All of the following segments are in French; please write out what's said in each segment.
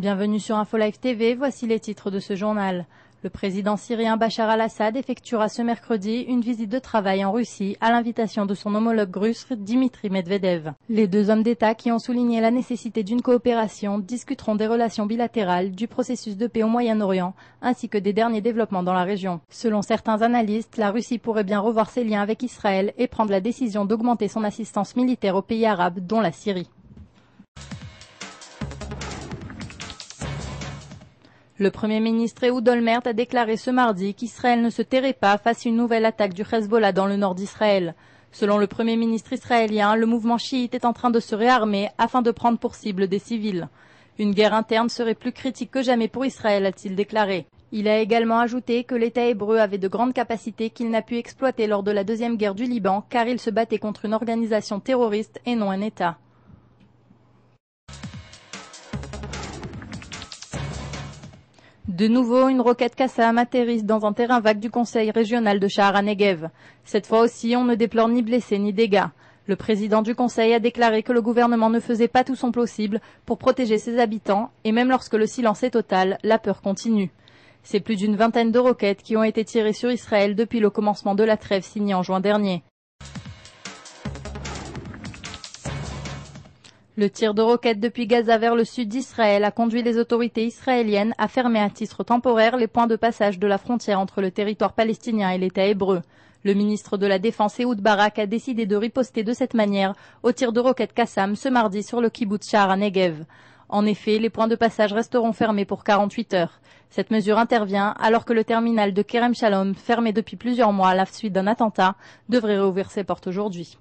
Bienvenue sur InfoLive TV, voici les titres de ce journal. Le président syrien Bachar al-Assad effectuera ce mercredi une visite de travail en Russie à l'invitation de son homologue russe Dimitri Medvedev. Les deux hommes d'État qui ont souligné la nécessité d'une coopération discuteront des relations bilatérales, du processus de paix au Moyen-Orient, ainsi que des derniers développements dans la région. Selon certains analystes, la Russie pourrait bien revoir ses liens avec Israël et prendre la décision d'augmenter son assistance militaire aux pays arabes, dont la Syrie. Le Premier ministre Ehud Olmert a déclaré ce mardi qu'Israël ne se tairait pas face à une nouvelle attaque du Hezbollah dans le nord d'Israël. Selon le Premier ministre israélien, le mouvement chiite est en train de se réarmer afin de prendre pour cible des civils. Une guerre interne serait plus critique que jamais pour Israël, a-t-il déclaré. Il a également ajouté que l'État hébreu avait de grandes capacités qu'il n'a pu exploiter lors de la deuxième guerre du Liban, car il se battait contre une organisation terroriste et non un État. De nouveau, une roquette Qassam atterrisse dans un terrain vague du conseil régional de Shahar HaNegev. Cette fois aussi, on ne déplore ni blessés ni dégâts. Le président du conseil a déclaré que le gouvernement ne faisait pas tout son possible pour protéger ses habitants, et même lorsque le silence est total, la peur continue. C'est plus d'une vingtaine de roquettes qui ont été tirées sur Israël depuis le commencement de la trêve signée en juin dernier. Le tir de roquettes depuis Gaza vers le sud d'Israël a conduit les autorités israéliennes à fermer à titre temporaire les points de passage de la frontière entre le territoire palestinien et l'État hébreu. Le ministre de la Défense Ehud Barak a décidé de riposter de cette manière au tir de roquettes Qassam ce mardi sur le kibboutz Shahar HaNegev. En effet, les points de passage resteront fermés pour 48 heures. Cette mesure intervient alors que le terminal de Kerem Shalom, fermé depuis plusieurs mois à la suite d'un attentat, devrait rouvrir ses portes aujourd'hui.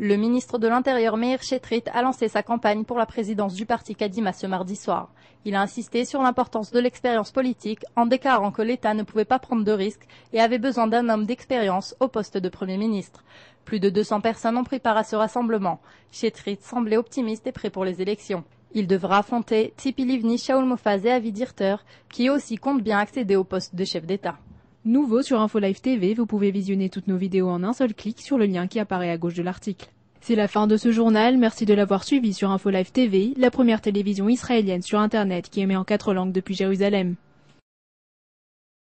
Le ministre de l'Intérieur Meir Shetrit a lancé sa campagne pour la présidence du parti Kadima ce mardi soir. Il a insisté sur l'importance de l'expérience politique en déclarant que l'État ne pouvait pas prendre de risques et avait besoin d'un homme d'expérience au poste de Premier ministre. Plus de 200 personnes ont pris part à ce rassemblement. Shetrit semblait optimiste et prêt pour les élections. Il devra affronter Tzipi Livni, Shaul Mofaz et Avi Dirter, qui aussi comptent bien accéder au poste de chef d'État. Nouveau sur InfoLive TV, vous pouvez visionner toutes nos vidéos en un seul clic sur le lien qui apparaît à gauche de l'article. C'est la fin de ce journal, merci de l'avoir suivi sur InfoLive TV, la première télévision israélienne sur Internet qui émet en 4 langues depuis Jérusalem.